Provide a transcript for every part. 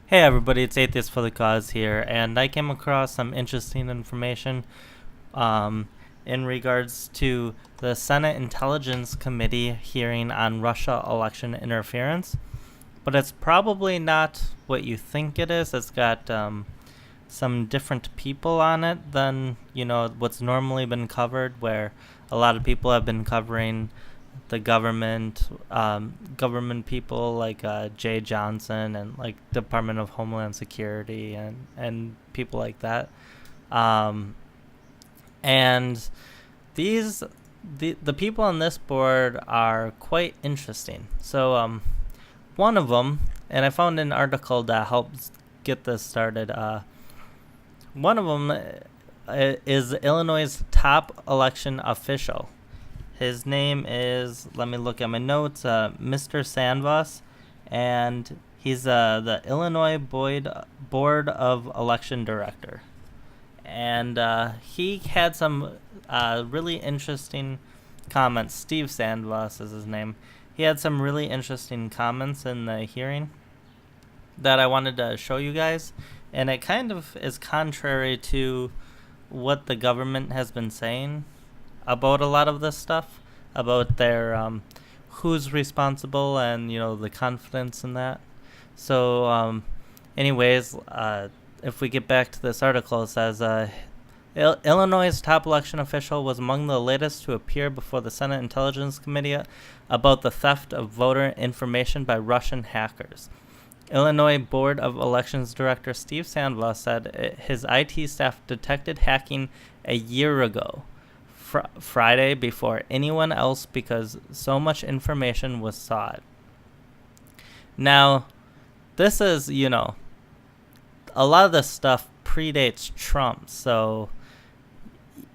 Hey everybody, it's Atheist for the Cause here, and I came across some interesting information um, in regards to the Senate Intelligence Committee hearing on Russia election interference. But it's probably not what you think it is. It's got some different people on it than what's normally been covered, where a lot of people have been covering the government people like Jay Johnson and like Department of Homeland Security and people like that. Um, and these the people on this board are quite interesting. So one of them, and I found an article that helps get this started. One of them is Illinois' top election official. His name is, let me look at my notes, Mr. Sandvoss, and he's the Illinois Board of Election Director. And he had some really interesting comments. Steve Sandvoss is his name. He had some really interesting comments in the hearing that I wanted to show you guys. And it kind of is contrary to what the government has been saying about a lot of this stuff, about their who's responsible and the confidence in that. So anyways, if we get back to this article, it says Illinois' top election official was among the latest to appear before the Senate Intelligence Committee about the theft of voter information by Russian hackers. Illinois Board of Elections Director Steve Sandvoss said his IT staff detected hacking a year ago, Friday, before anyone else, because so much information was sought. Now, this is, a lot of this stuff predates Trump, so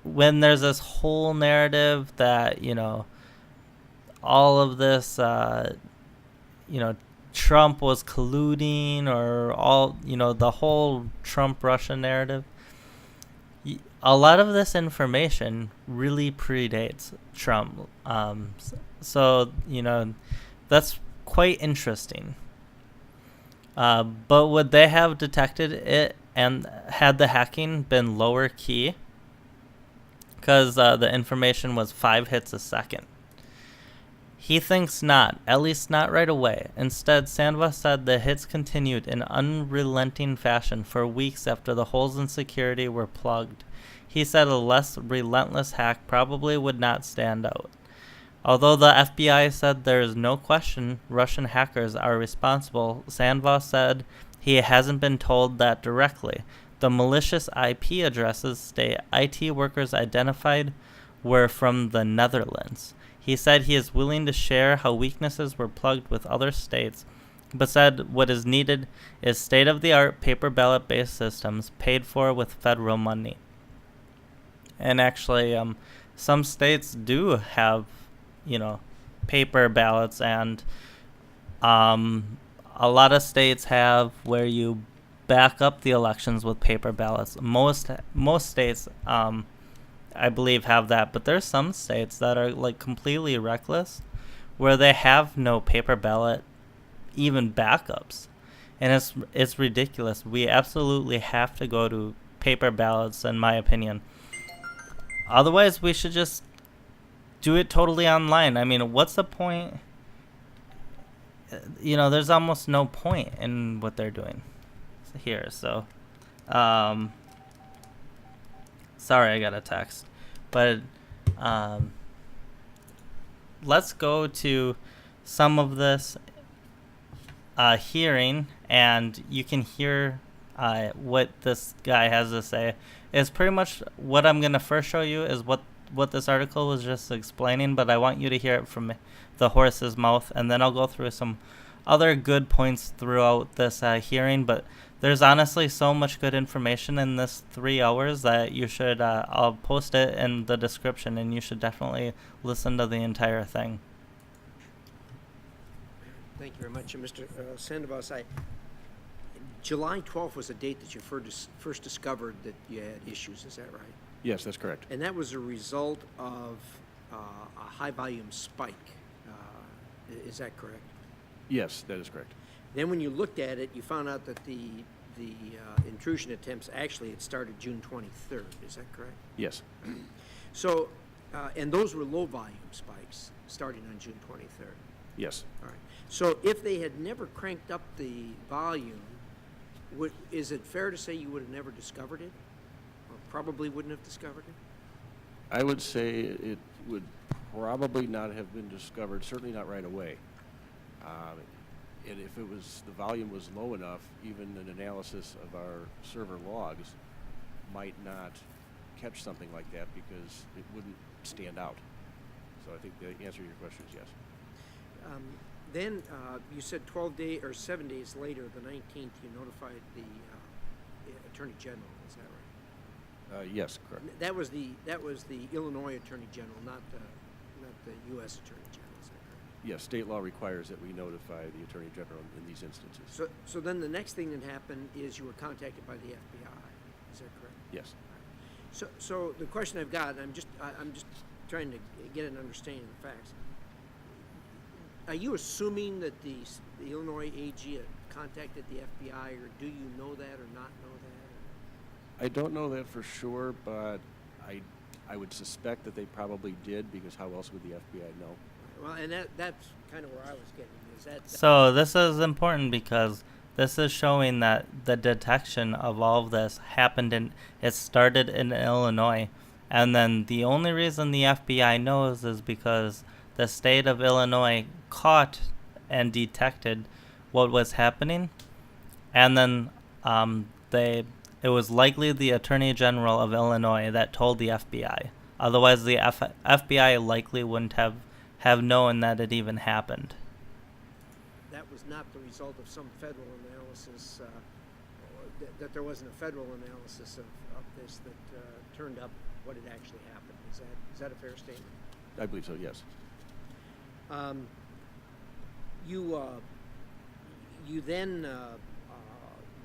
when there's this whole narrative that, all of this, Trump was colluding or all, the whole Trump-Russia narrative, a lot of this information really predates Trump. So, that's quite interesting. But would they have detected it and had the hacking been lower key? Because the information was 5 hits a second. He thinks not, at least not right away. Instead, Sandvoss said the hits continued in unrelenting fashion for weeks after the holes in security were plugged. He said a less relentless hack probably would not stand out. Although the FBI said there is no question Russian hackers are responsible, Sandvoss said he hasn't been told that directly. The malicious IP addresses state IT workers identified were from the Netherlands. He said he is willing to share how weaknesses were plugged with other states, but said what is needed is state-of-the-art paper ballot-based systems paid for with federal money. And actually, some states do have, paper ballots, and a lot of states have where you back up the elections with paper ballots. Most states, I believe, have that, but there's some states that are like completely reckless, where they have no paper ballot, even backups, and it's ridiculous. We absolutely have to go to paper ballots, in my opinion. Otherwise, we should just do it totally online. I mean, what's the point? There's almost no point in what they're doing here. So, sorry, I got a text. But let's go to some of this hearing, and you can hear what this guy has to say. It's pretty much what I'm going to first show you is what this article was just explaining, but I want you to hear it from the horse's mouth, and then I'll go through some other good points throughout this hearing. But there's honestly so much good information in this 3 hours that you should, I'll post it in the description, and you should definitely listen to the entire thing. Thank you very much, Mr. Sandvoss. July 12th was the date that you first discovered that you had issues, is that right? Yes, that's correct. And that was a result of a high volume spike. Is that correct? Yes, that is correct. Then when you looked at it, you found out that the intrusion attempts actually had started June 23rd. Is that correct? Yes. So, and those were low volume spikes starting on June 23rd. Yes. All right. So if they had never cranked up the volume, is it fair to say you would have never discovered it? Or probably wouldn't have discovered it? I would say it would probably not have been discovered, certainly not right away. And if the volume was low enough, even an analysis of our server logs might not catch something like that because it wouldn't stand out. So I think the answer to your question is yes. Then you said 7 days later, the 19th, you notified the Attorney General. Is that right? Yes, correct. That was the Illinois Attorney General, not the U.S. Attorney General. Is that correct? Yes, state law requires that we notify the Attorney General in these instances. So then the next thing that happened is you were contacted by the FBI. Is that correct? Yes. So the question I've got, I'm just trying to get an understanding of the facts. Are you assuming that the Illinois AG had contacted the FBI, or do you know that or not know that? I don't know that for sure, but I would suspect that they probably did, because how else would the FBI know? Well, and that's kind of where I was getting. Is that So this is important because this is showing that the detection of all of this it started in Illinois. And then the only reason the FBI knows is because the state of Illinois caught and detected what was happening. And then it was likely the Attorney General of Illinois that told the FBI. Otherwise, the FBI likely wouldn't have known that it even happened. that was not the result of some federal analysis, that there wasn't a federal analysis of this that turned up what had actually happened. Is that a fair statement? I believe so, yes. You then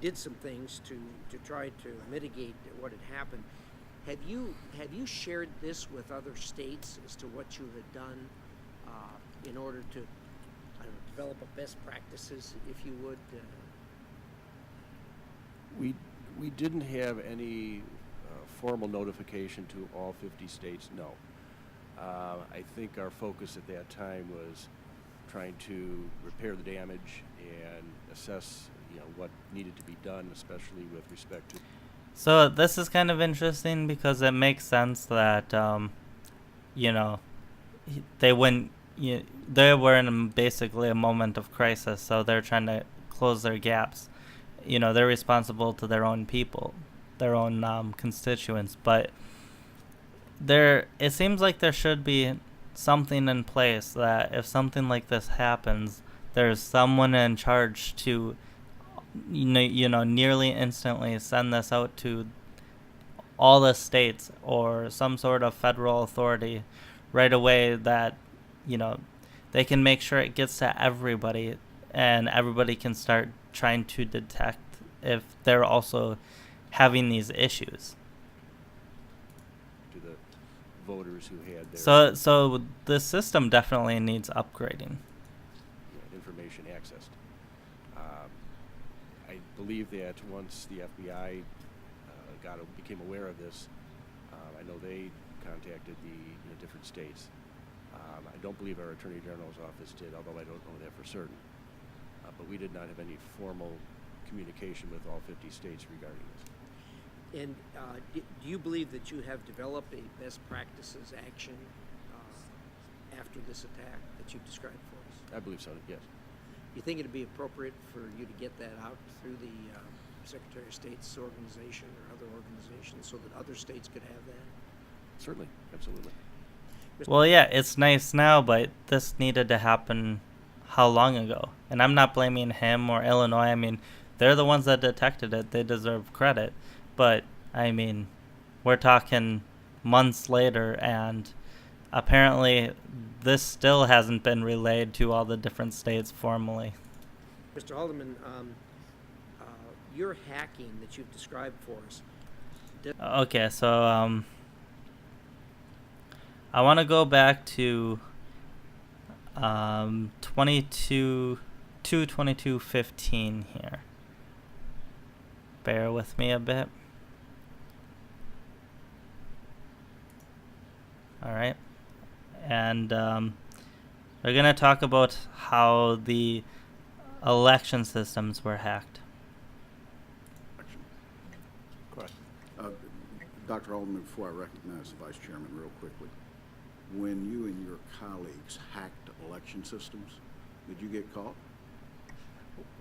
did some things to try to mitigate what had happened. Have you shared this with other states as to what you had done in order to, develop a best practices, if you would? We didn't have any formal notification to all 50 states, no. I think our focus at that time was trying to repair the damage and assess, what needed to be done, especially with respect to. So this is kind of interesting because it makes sense that, they wouldn't. They were in basically a moment of crisis, so they're trying to close their gaps. They're responsible to their own people, their own constituents, but it seems like there should be something in place that if something like this happens, there's someone in charge to, nearly instantly send this out to all the states or some sort of federal authority right away that, they can make sure it gets to everybody and everybody can start trying to detect if they're also having these issues. To the voters who had their So the system definitely needs upgrading. information accessed. I believe that once the FBI became aware of this, I know they contacted the different states. I don't believe our Attorney General's office did, although I don't know that for certain. But we did not have any formal communication with all 50 states regarding this. And do you believe that you have developed a best practices action after this attack that you've described for us? I believe so, yes. You think it'd be appropriate for you to get that out through the Secretary of State's organization or other organizations so that other states could have that? Certainly, absolutely. Well, yeah, it's nice now, but this needed to happen how long ago? And I'm not blaming him or Illinois. I mean, they're the ones that detected it. They deserve credit. But, we're talking months later, and apparently this still hasn't been relayed to all the different states formally. Mr. Haldeman, your hacking that you've described for us. Okay, so I want to go back to 2/22/15 here. Bear with me a bit. All right. And we're going to talk about how the election systems were hacked. Correct. Dr. Haldeman, before I recognize the Vice Chairman real quickly, when you and your colleagues hacked election systems, did you get caught?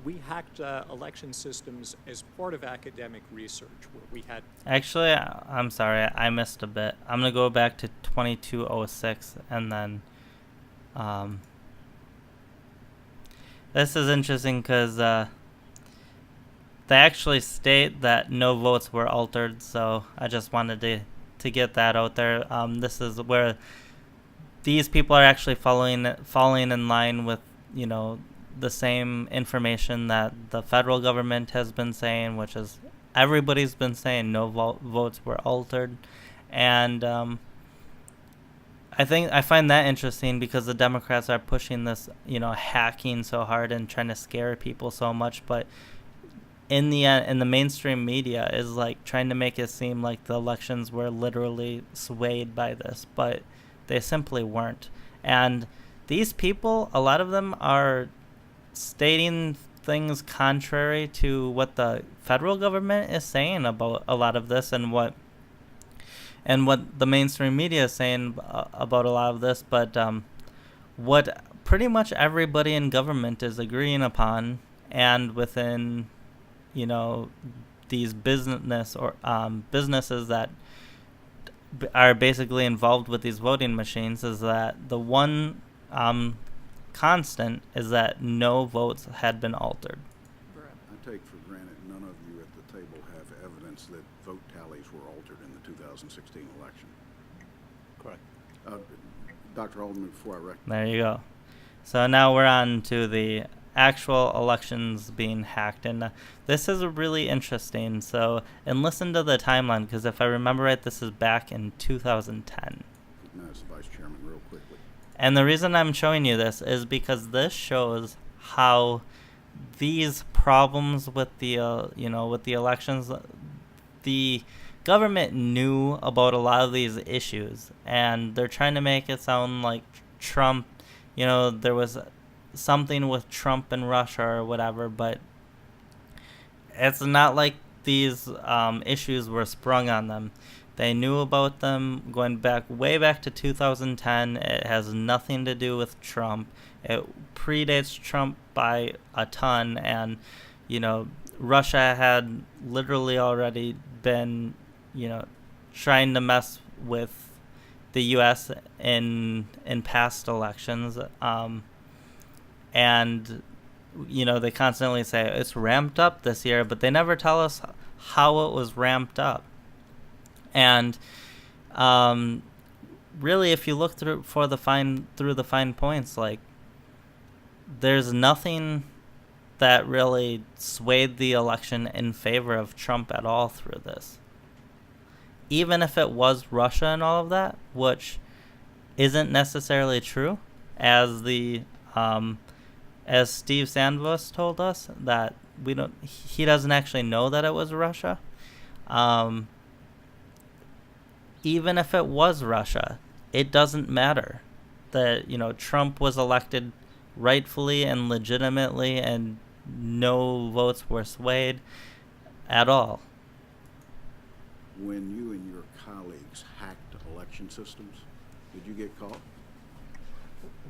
We hacked election systems as part of academic research, where we had... Actually, I'm sorry, I missed a bit. I'm going to go back to 2206 and then... this is interesting because they actually state that no votes were altered, so I just wanted to get that out there. This is where these people are actually falling in line with, you know, the same information that the federal government has been saying, which is everybody's been saying no votes were altered. And I find that interesting because the Democrats are pushing this, you know, hacking so hard and trying to scare people so much, but in the mainstream media is like trying to make it seem like the elections were literally swayed by this, but they simply weren't. And these people, a lot of them are stating things contrary to what the federal government is saying about a lot of this and what the mainstream media is saying about a lot of this, but what pretty much everybody in government is agreeing upon, and within, you know, these businesses that are basically involved with these voting machines, is that the one constant is that no votes had been altered. I take for granted none of you at the table have evidence that vote tallies were altered in the 2016 election. Correct. Dr. Haldeman, before I recognize... There you go. So now we're on to the actual elections being hacked, and this is really interesting. So, and listen to the timeline, because if I remember right, this is back in 2010. Recognize the Vice Chairman real quickly. And the reason I'm showing you this is because this shows how these problems with the with the elections, the government knew about a lot of these issues, and they're trying to make it sound like Trump, you know, there was something with Trump and Russia or whatever, but it's not like these issues were sprung on them. They knew about them going way back to 2010. It has nothing to do with Trump. It predates Trump by a ton, and, you know, Russia had literally already been, you know, trying to mess with the U.S. in past elections. And, you know, they constantly say it's ramped up this year, but they never tell us how it was ramped up. And really, if you look through the fine points, like, there's nothing that really swayed the election in favor of Trump at all through this. Even if it was Russia and all of that, which isn't necessarily true, as as Steve Sandvoss told us, that he doesn't actually know that it was Russia. Even if it was Russia, it doesn't matter that, you know, Trump was elected rightfully and legitimately, and no votes were swayed at all. When you and your colleagues hacked election systems, did you get caught?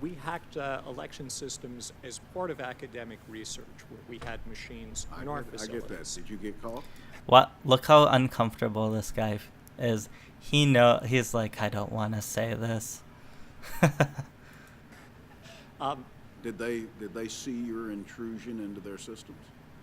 We hacked election systems as part of academic research, where we had machines in our facilities. I get that. Did you get caught? What? Look how uncomfortable this guy is. He's like, I don't want to say this. Did they see your intrusion into their systems?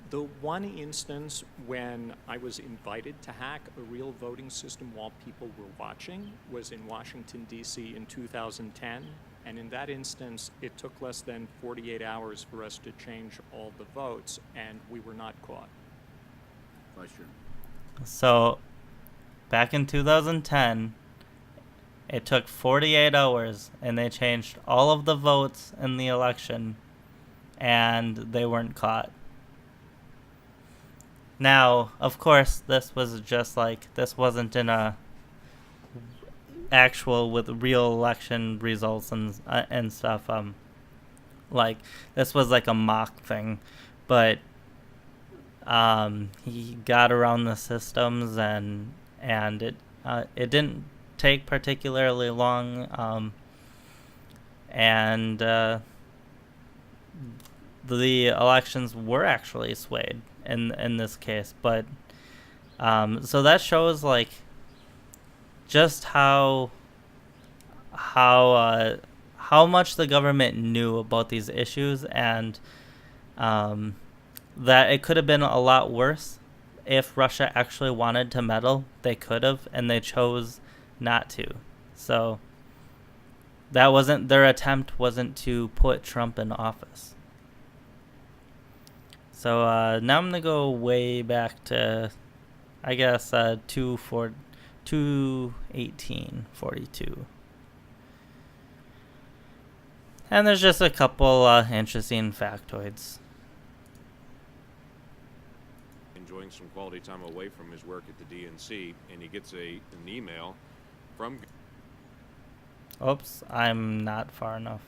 The one instance when I was invited to hack a real voting system while people were watching was in Washington, D.C. in 2010. And in that instance, it took less than 48 hours for us to change all the votes, and we were not caught. Vice Chairman. So, back in 2010, it took 48 hours, and they changed all of the votes in the election, and they weren't caught. Now, of course, this was just like, this wasn't in a actual with real election results and stuff. Like, this was like a mock thing, but he got around the systems, and it didn't take particularly long, and the elections were actually swayed in this case. But so that shows like just how much the government knew about these issues, and that it could have been a lot worse if Russia actually wanted to meddle. They could have, and they chose not to. So that wasn't their attempt, wasn't to put Trump in office. So now I'm gonna go way back to, I guess, 2/18/42. And there's just a couple interesting factoids. Enjoying some quality time away from his work at the DNC, and he gets an email from... Oops, I'm not far enough.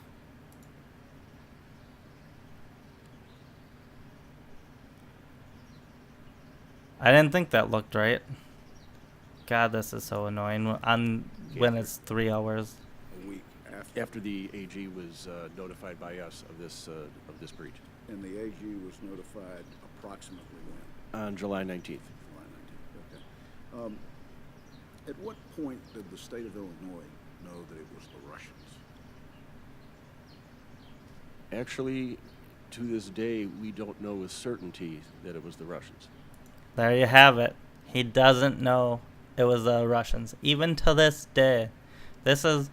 I didn't think that looked right. God, this is so annoying when it's 3 hours. A week After the AG was notified by us of this breach. And the AG was notified approximately when? On July 19th. July 19th, okay. At what point did the state of Illinois know that it was the Russians? Actually, to this day, we don't know with certainty that it was the Russians. There you have it. He doesn't know it was the Russians. Even to this day. This is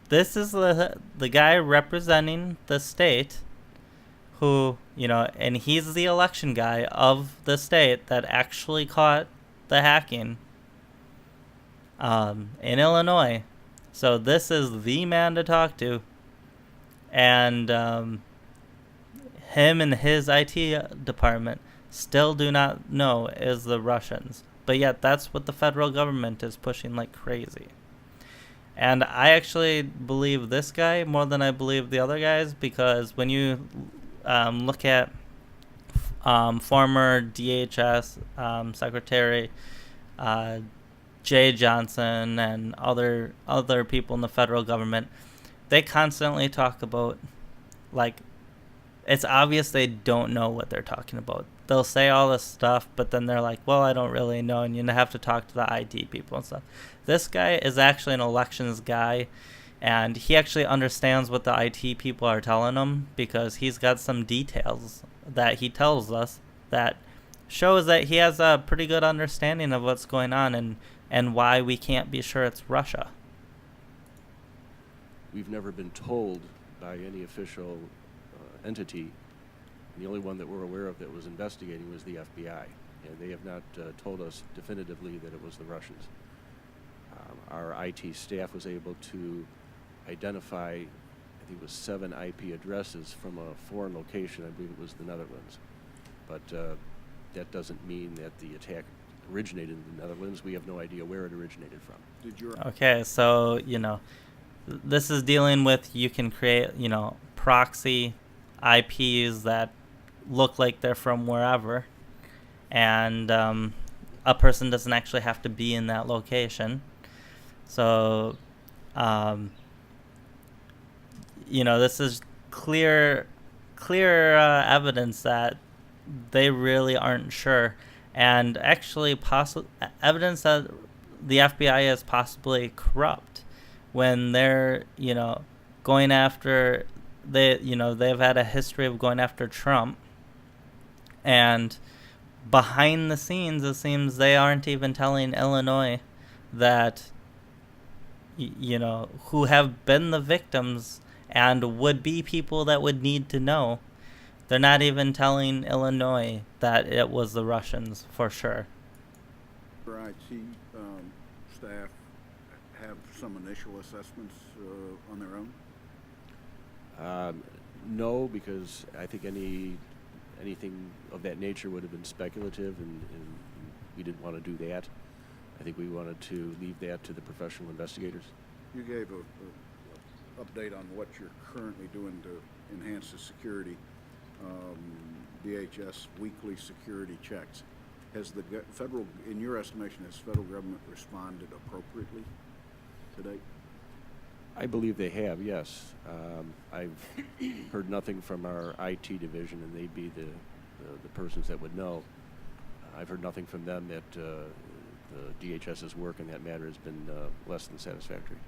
the guy representing the state who, and he's the election guy of the state that actually caught the hacking in Illinois. So this is the man to talk to. And him and his IT department still do not know is the Russians. But yet that's what the federal government is pushing like crazy. And I actually believe this guy more than I believe the other guys, because when you look at former DHS Secretary Jay Johnson and other people in the federal government, they constantly talk about, like, it's obvious they don't know what they're talking about. They'll say all this stuff, but then they're like, well, I don't really know, and you have to talk to the IT people and stuff. This guy is actually an elections guy, and he actually understands what the IT people are telling him, because he's got some details that he tells us that shows that he has a pretty good understanding of what's going on and why we can't be sure it's Russia. We've never been told by any official entity. The only one that we're aware of that was investigating was the FBI, and they have not told us definitively that it was the Russians. Our IT staff was able to identify, I think it was 7 IP addresses from a foreign location. I believe it was the Netherlands. But that doesn't mean that the attack originated in the Netherlands. We have no idea where it originated from. Okay, so, this is dealing with, you can create, proxy IPs that look like they're from wherever, and a person doesn't actually have to be in that location. So, this is clear evidence that they really aren't sure, and actually evidence that the FBI is possibly corrupt when they're, going after, they've had a history of going after Trump, and behind the scenes, it seems they aren't even telling Illinois that, who have been the victims and would be people that would need to know. They're not even telling Illinois that it was the Russians for sure. Your IT staff have some initial assessments on their own? No, because I think anything of that nature would have been speculative, and we didn't want to do that. I think we wanted to leave that to the professional investigators. You gave a update on what you're currently doing to enhance the security. DHS weekly security checks. Has the federal, in your estimation, has federal government responded appropriately to date? I believe they have, yes. I've heard nothing from our IT division, and they'd be the persons that would know. I've heard nothing from them that the DHS's work in that matter has been less than satisfactory.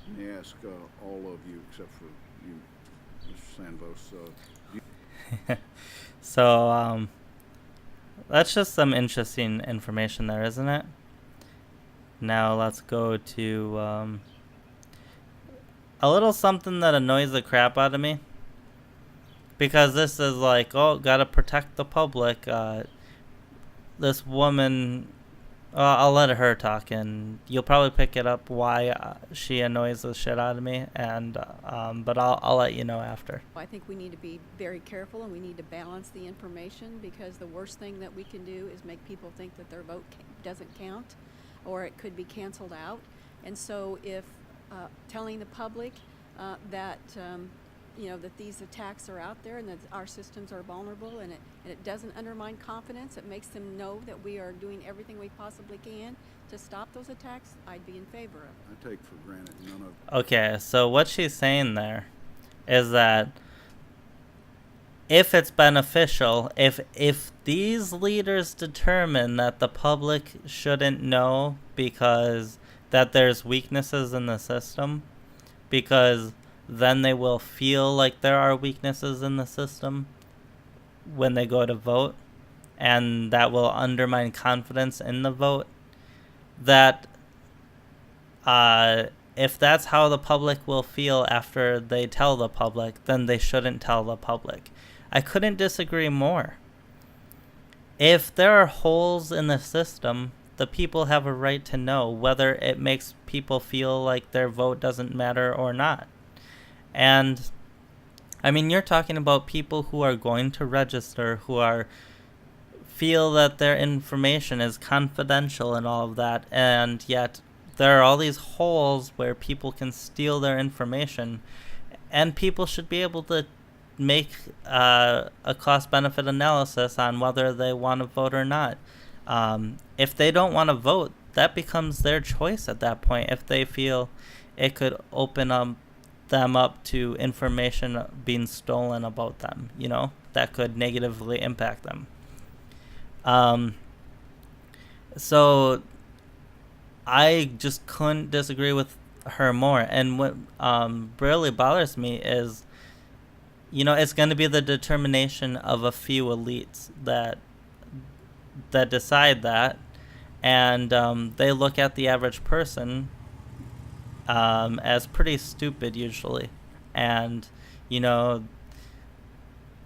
Let me ask all of you, except for you, Mr. Sandvoss. So, that's just some interesting information there, isn't it? Now let's go to a little something that annoys the crap out of me. Because this is like, oh, gotta protect the public. This woman, I'll let her talk, and you'll probably pick it up why she annoys the shit out of me. And but I'll let you know after. I think we need to be very careful, and we need to balance the information, because the worst thing that we can do is make people think that their vote doesn't count, or it could be canceled out. And so if telling the public that that these attacks are out there and that our systems are vulnerable, and it doesn't undermine confidence, it makes them know that we are doing everything we possibly can to stop those attacks, I'd be in favor of it. I take for granted none of... Okay, so what she's saying there is that if it's beneficial, if these leaders determine that the public shouldn't know because that there's weaknesses in the system, because then they will feel like there are weaknesses in the system when they go to vote, and that will undermine confidence in the vote, that if that's how the public will feel after they tell the public, then they shouldn't tell the public. I couldn't disagree more. If there are holes in the system, the people have a right to know whether it makes people feel like their vote doesn't matter or not. And, I mean, you're talking about people who are going to register, who feel that their information is confidential and all of that, and yet there are all these holes where people can steal their information, and people should be able to make a cost-benefit analysis on whether they want to vote or not. If they don't want to vote, that becomes their choice at that point. If they feel it could open them up to information being stolen about them, that could negatively impact them. So I just couldn't disagree with her more. And what really bothers me is, it's going to be the determination of a few elites that decide that, and they look at the average person as pretty stupid usually, and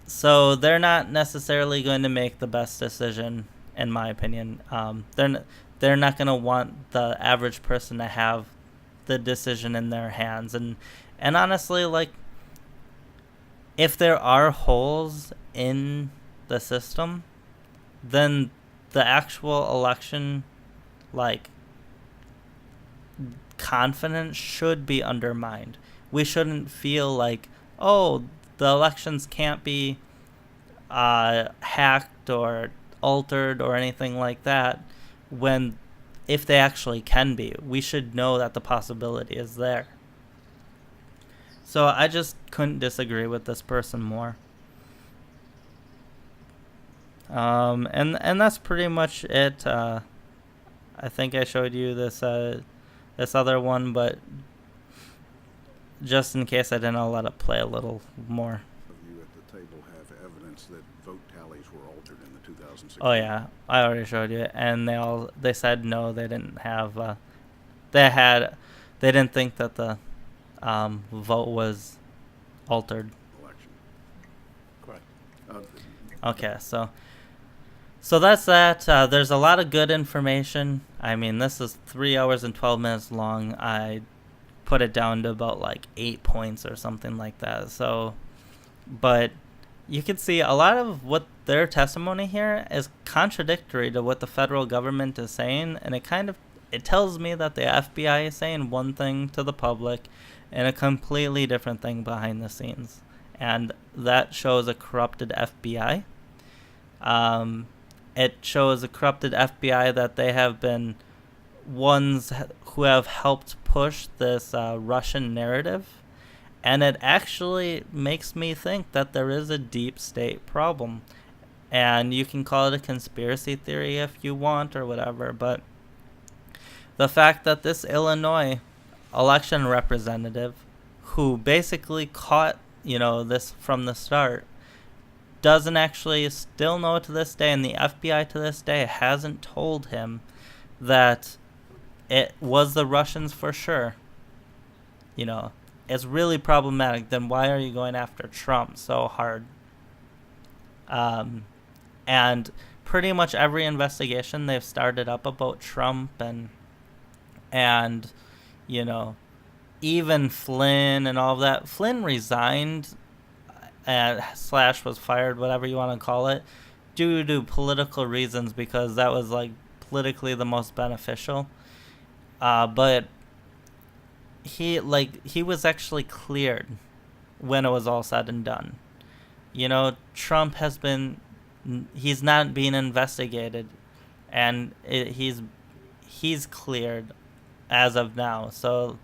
so they're not necessarily going to make the best decision, in my opinion. They're not going to want the average person to have the decision in their hands, and honestly, like, if there are holes in the system, then the actual election, like, confidence should be undermined. We shouldn't feel like, oh, the elections can't be hacked or altered or anything like that, when if they actually can be, we should know that the possibility is there. So I just couldn't disagree with this person more. And that's pretty much it. I think I showed you this other one, but just in case I didn't, I'll let it play a little more. You at the table have evidence that vote tallies were altered in the 2016. Oh yeah, I already showed you, and they said no, they didn't have. They didn't think that the vote was altered. Election. Correct. Okay, so that's that. There's a lot of good information. I mean, this is 3 hours and 12 minutes long. I put it down to about like 8 points or something like that. So but you can see a lot of what their testimony here is contradictory to what the federal government is saying, and it tells me that the FBI is saying one thing to the public and a completely different thing behind the scenes, and that shows a corrupted FBI. It shows a corrupted FBI that they have been ones who have helped push this Russian narrative. And it actually makes me think that there is a deep state problem. And you can call it a conspiracy theory if you want or whatever, but the fact that this Illinois election representative, who basically caught, this from the start, doesn't actually still know to this day, and the FBI to this day hasn't told him that it was the Russians for sure. It's really problematic. Then why are you going after Trump so hard? And pretty much every investigation they've started up about Trump and even Flynn and all of that. Flynn resigned / was fired, whatever you want to call it, due to political reasons, because that was politically the most beneficial. But he was actually cleared when it was all said and done. Trump he's not being investigated, and he's cleared as of now. So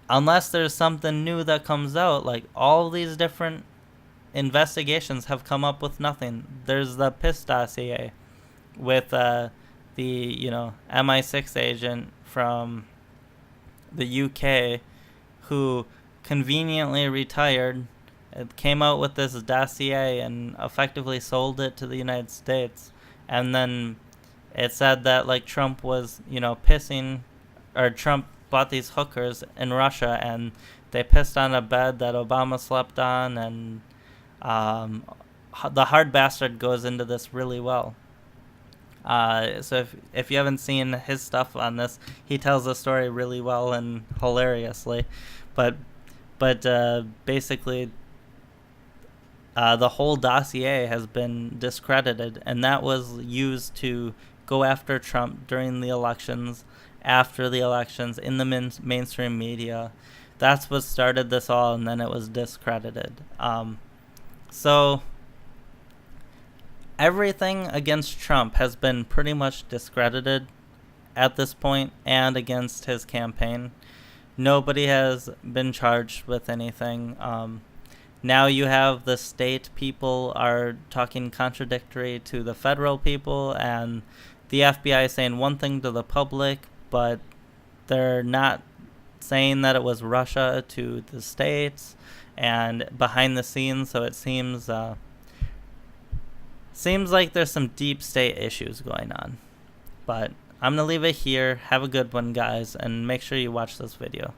unless there's something new that comes out, all these different investigations have come up with nothing. There's the PIS dossier with the MI6 agent from the UK who conveniently retired. It came out with this dossier and effectively sold it to the United States. And then it said that Trump was, pissing, or Trump bought these hookers in Russia and they pissed on a bed that Obama slept on, and the hard bastard goes into this really well. So if you haven't seen his stuff on this, he tells the story really well and hilariously, but basically the whole dossier has been discredited, and that was used to go after Trump during the elections, after the elections, in the mainstream media. That's what started this all, and then it was discredited. So everything against Trump has been pretty much discredited at this point, and against his campaign. Nobody has been charged with anything. Now you have the state people are talking contradictory to the federal people, and the FBI saying one thing to the public, but they're not saying that it was Russia to the states and behind the scenes. So it seems like there's some deep state issues going on. But I'm going to leave it here. Have a good one, guys, and make sure you watch this video.